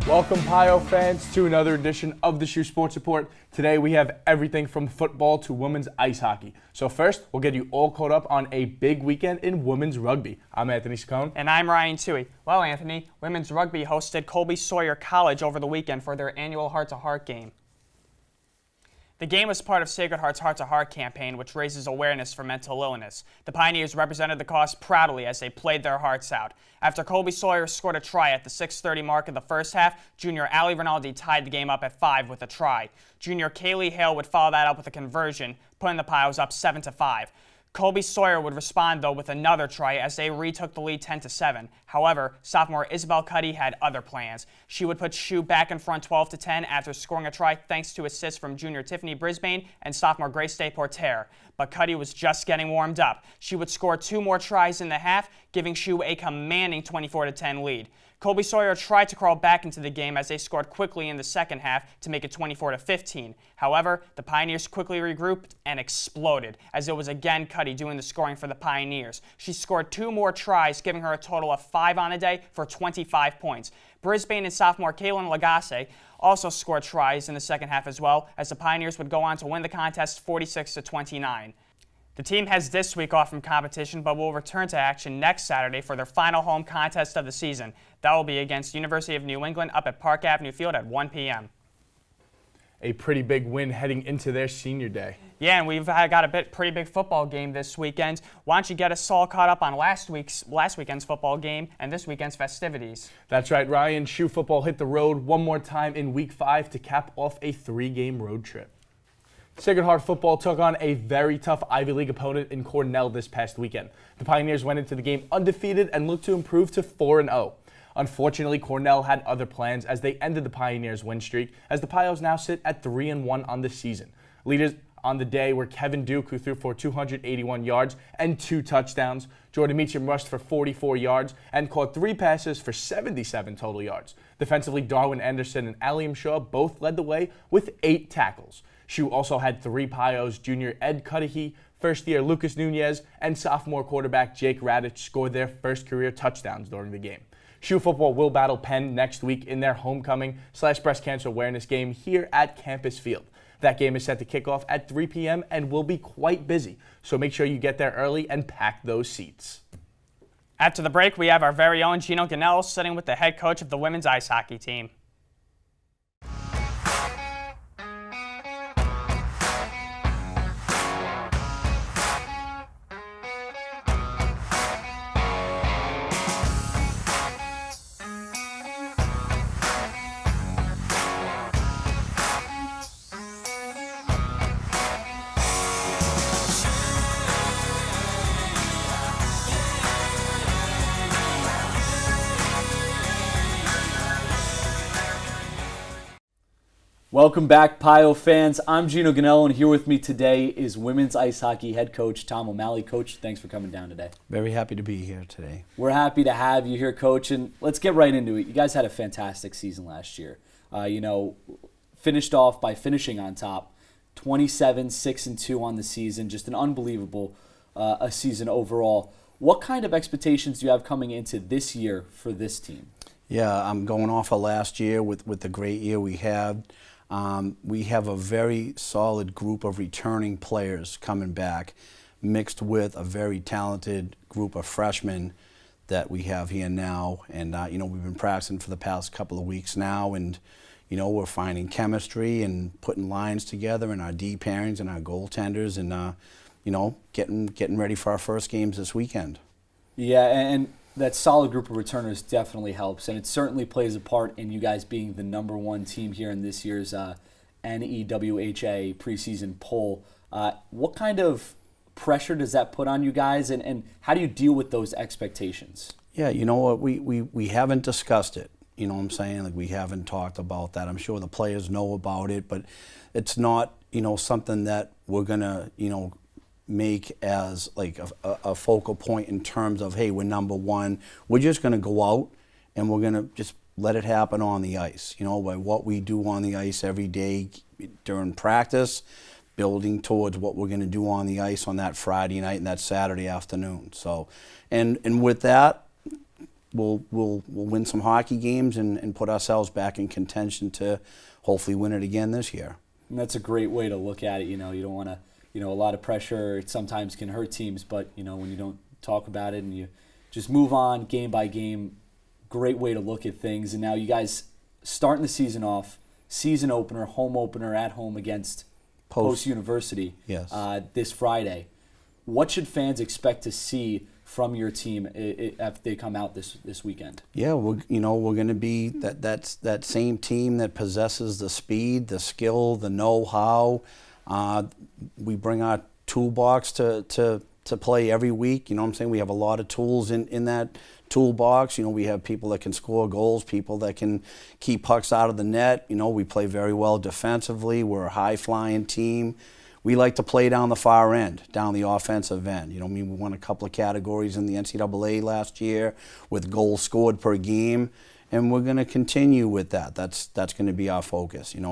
Welcome, Pio fans, to another edition of the SHU Sports Report. Today we have everything from football to women's ice hockey. So first, we'll get you all caught up on a big weekend in women's rugby. I'm Anthony Scone. And I'm Ryan Toohey. Well, Anthony, women's rugby hosted Colby Sawyer College over the weekend for their annual heart-to-heart game. The game was part of Sacred Heart's Heart to Heart campaign, which raises awareness for mental illness. The Pioneers represented the cause proudly as they played their hearts out. After Colby Sawyer scored a try at the 6:30 mark of the first half, junior Allie Rinaldi tied the game up at 5 with a try. Junior Kaylee Hale would follow that up with a conversion, putting the Pios up 7-5. Colby Sawyer would respond, though, with another try as they retook the lead 10-7. However, sophomore Isabel Cuddy had other plans. She would put SHU back in front 12-10 after scoring a try thanks to assists from junior Tiffany Brisbane and sophomore Grace Day Porter. But Cuddy was just getting warmed up. She would score 2 more tries in the half, giving SHU a commanding 24-10 lead. Colby Sawyer tried to crawl back into the game as they scored quickly in the second half to make it 24-15. However, the Pioneers quickly regrouped and exploded, as it was again Cuddy doing the scoring for the Pioneers. She scored 2 more tries, giving her a total of 5 on a day for 25 points. Brisbane and sophomore Kaylin Lagasse also scored tries in the second half as well, as the Pioneers would go on to win the contest 46-29. The team has this week off from competition, but will return to action next Saturday for their final home contest of the season. That will be against University of New England up at Park Avenue Field at 1 p.m. A pretty big win heading into their senior day. Yeah, and we've got a pretty big football game this weekend. Why don't you get us all caught up on last weekend's football game and this weekend's festivities? That's right, Ryan. SHU football hit the road one more time in Week 5 to cap off a 3-game road trip. Sacred Heart football took on a very tough Ivy League opponent in Cornell this past weekend. The Pioneers went into the game undefeated and looked to improve to 4-0. Unfortunately, Cornell had other plans as they ended the Pioneers' win streak, as the Pios now sit at 3-1 on the season. Leaders on the day were Kevin Duke, who threw for 281 yards and 2 touchdowns. Jordan Meacham rushed for 44 yards and caught 3 passes for 77 total yards. Defensively, Darwin Anderson and Alliam Shaw both led the way with 8 tackles. SHU also had 3 Pios, junior Ed Cudahy, first-year Lucas Nunez, and sophomore quarterback Jake Radich scored their first career touchdowns during the game. SHU football will battle Penn next week in their homecoming/breast cancer awareness game here at Campus Field. That game is set to kick off at 3 p.m. and will be quite busy, so make sure you get there early and pack those seats. After the break, we have our very own Gino Ganell sitting with the head coach of the women's ice hockey team. Welcome back, Pio fans. I'm Gino Ganello, and here with me today is women's ice hockey head coach Tom O'Malley. Coach, thanks for coming down today. Very happy to be here today. We're happy to have you here, Coach, and let's get right into it. You guys had a fantastic season last year. Finished off by finishing on top, 27-6-2 on the season. Just an unbelievable a season overall. What kind of expectations do you have coming into this year for this team? Yeah, I'm going off of last year with the great year we had. We have a very solid group of returning players coming back, mixed with a very talented group of freshmen that we have here now. And, we've been practicing for the past couple of weeks now, and, we're finding chemistry and putting lines together and our D pairings and our goaltenders and, getting ready for our first games this weekend. Yeah, and that solid group of returners definitely helps, and it certainly plays a part in you guys being the #1 team here in this year's NEWHA preseason poll. What kind of pressure does that put on you guys, and how do you deal with those expectations? Yeah, you know what, we haven't discussed it. You know what I'm saying? Like, we haven't talked about that. I'm sure the players know about it, but it's not, something that we're going to, make as like a focal point in terms of, hey, we're #1. We're just going to go out and we're going to just let it happen on the ice, by what we do on the ice every day during practice, building towards what we're going to do on the ice on that Friday night and that Saturday afternoon. So, and with that, we'll win some hockey games and put ourselves back in contention to hopefully win it again this year. And that's a great way to look at it. You don't want to, a lot of pressure sometimes can hurt teams, but, when you don't talk about it and you just move on game by game, great way to look at things. And now you guys starting the season off, season opener, home opener at home against Post University this Friday. What should fans expect to see from your team if they come out this weekend? Yeah, we're going to be that same team that possesses the speed, the skill, the know-how. We bring our toolbox to play every week. You know what I'm saying? We have a lot of tools in that toolbox. We have people that can score goals, people that can keep pucks out of the net. We play very well defensively. We're a high-flying team. We like to play down the far end, down the offensive end. We won a couple of categories in the NCAA last year with goals scored per game, and we're going to continue with that. That's going to be our focus. Using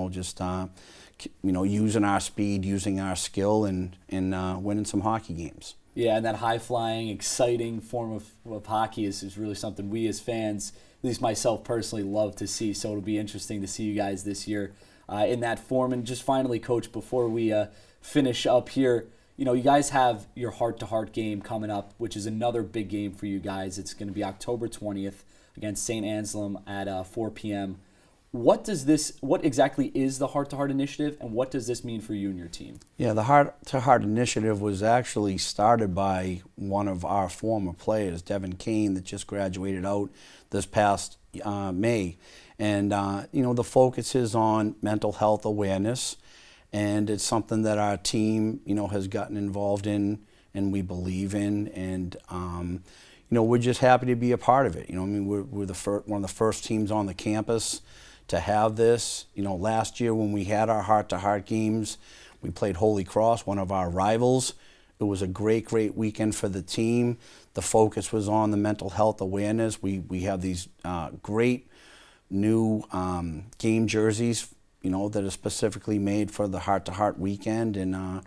our speed, using our skill, and winning some hockey games. Yeah, and that high-flying, exciting form of hockey is really something we as fans, at least myself personally, love to see. So it'll be interesting to see you guys this year in that form. And just finally, Coach, before we finish up here, you guys have your heart-to-heart game coming up, which is another big game for you guys. It's going to be October 20th against St. Anselm at 4 p.m. What exactly is the Heart-to-Heart Initiative, and what does this mean for you and your team? Yeah, the Heart-to-Heart Initiative was actually started by one of our former players, Devin Kane, that just graduated out this past May. And, the focus is on mental health awareness, and it's something that our team, has gotten involved in and we believe in. And, we're just happy to be a part of it. We're one of the first teams on the campus to have this. Last year when we had our heart-to-heart games, we played Holy Cross, one of our rivals. It was a great weekend for the team. The focus was on the mental health awareness. We have these great new game jerseys, that are specifically made for the heart-to-heart weekend, and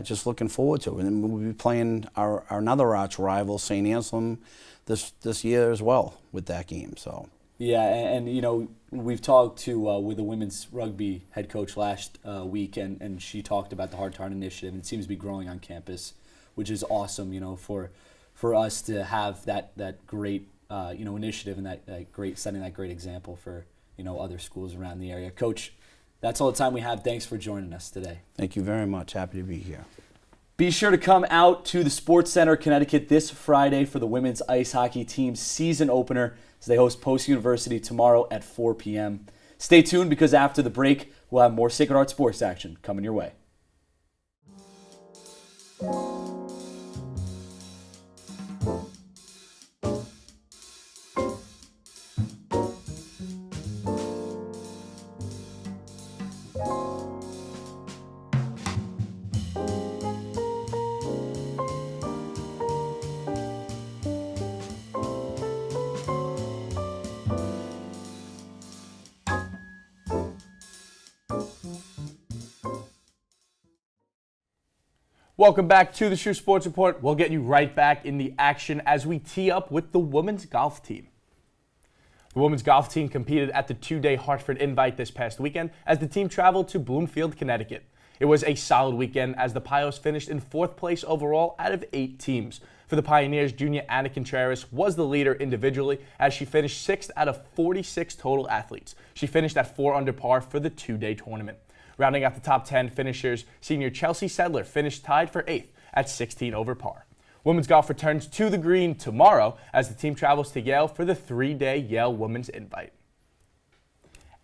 just looking forward to it. And we'll be playing our another arch rival, St. Anselm, this year as well with that game. So. Yeah, and we've talked with the women's rugby head coach last week, and she talked about the Heart-to-Heart Initiative, and it seems to be growing on campus, which is awesome. For us to have that great initiative and that great setting that great example for other schools around the area. Coach, that's all the time we have. Thanks for joining us today. Thank you very much. Happy to be here. Be sure to come out to the Sports Center Connecticut this Friday for the women's ice hockey team's season opener as they host Post University tomorrow at 4 p.m. Stay tuned because after the break, we'll have more Sacred Heart sports action coming your way. Welcome back to the SHU Sports Report. We'll get you right back in the action as we tee up with the women's golf team. The women's golf team competed at the two-day Hartford Invite this past weekend as the team traveled to Bloomfield, Connecticut. It was a solid weekend as the Pios finished in 4th place overall out of 8 teams. For the Pioneers, junior Anna Contreras was the leader individually as she finished 6th out of 46 total athletes. She finished at 4 under par for the two-day tournament. Rounding out the top 10 finishers, senior Chelsea Sedler finished tied for 8th at 16 over par. Women's golf returns to the green tomorrow as the team travels to Yale for the 3-day Yale Women's Invite.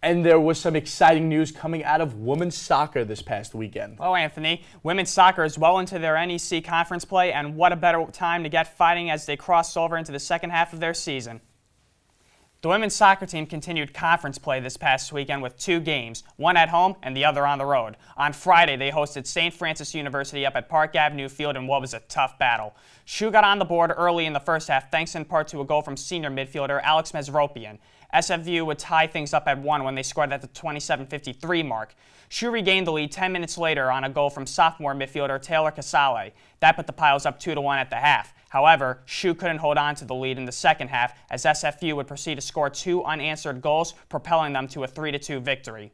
And there was some exciting news coming out of women's soccer this past weekend. Well, Anthony, women's soccer is well into their NEC conference play, and what a better time to get fighting as they cross over into the second half of their season. The women's soccer team continued conference play this past weekend with 2 games, one at home and the other on the road. On Friday, they hosted St. Francis University up at Park Avenue Field in what was a tough battle. SHU got on the board early in the first half thanks in part to a goal from senior midfielder Alex Mesropian. SFU would tie things up at 1 when they scored at the 27:53 mark. SHU regained the lead 10 minutes later on a goal from sophomore midfielder Taylor Casale. That put the Pios up 2-1 at the half. However, SHU couldn't hold on to the lead in the second half as SFU would proceed to score 2 unanswered goals, propelling them to a 3-2 victory.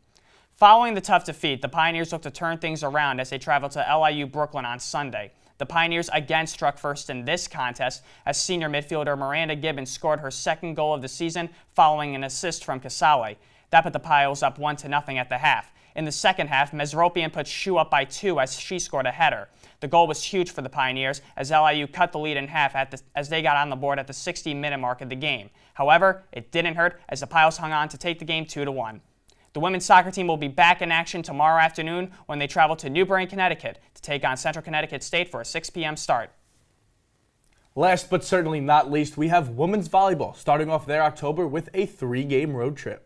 Following the tough defeat, the Pioneers look to turn things around as they travel to LIU Brooklyn on Sunday. The Pioneers again struck first in this contest as senior midfielder Miranda Gibbons scored her second goal of the season following an assist from Casale. That put the Pios up 1-0 at the half. In the second half, Mesropian put SHU up by 2 as she scored a header. The goal was huge for the Pioneers as LIU cut the lead in half as they got on the board at the 60-minute mark of the game. However, it didn't hurt as the Pios hung on to take the game 2-1. The women's soccer team will be back in action tomorrow afternoon when they travel to Newbury, Connecticut to take on Central Connecticut State for a 6 p.m. start. Last but certainly not least, we have women's volleyball starting off their October with a 3-game road trip.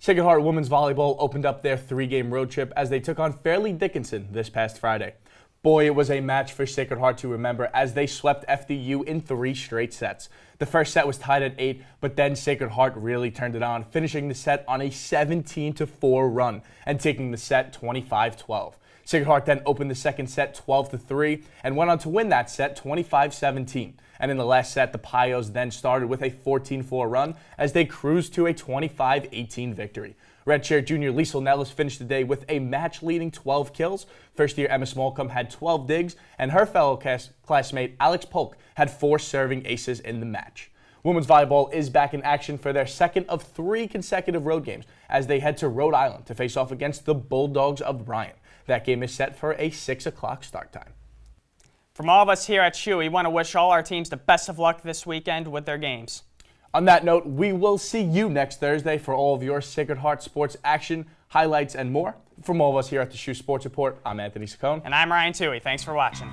Sacred Heart Women's Volleyball opened up their 3-game road trip as they took on Fairleigh Dickinson this past Friday. Boy, it was a match for Sacred Heart to remember as they swept FDU in 3 straight sets. The first set was tied at 8, but then Sacred Heart really turned it on, finishing the set on a 17-4 run and taking the set 25-12. Sacred Heart then opened the second set 12-3 and went on to win that set 25-17. And in the last set, the Pios then started with a 14-4 run as they cruised to a 25-18 victory. Redshirt junior Liesl Nellis finished the day with a match-leading 12 kills. First-year Emma Smallcombe had 12 digs, and her fellow classmate Alex Polk had 4 serving aces in the match. Women's volleyball is back in action for their second of 3 consecutive road games as they head to Rhode Island to face off against the Bulldogs of Bryant. That game is set for a 6 o'clock start time. From all of us here at SHU, we want to wish all our teams the best of luck this weekend with their games. On that note, we will see you next Thursday for all of your Sacred Heart sports action, highlights, and more. From all of us here at the SHU Sports Report, I'm Anthony Saccone. And I'm Ryan Toohey. Thanks for watching.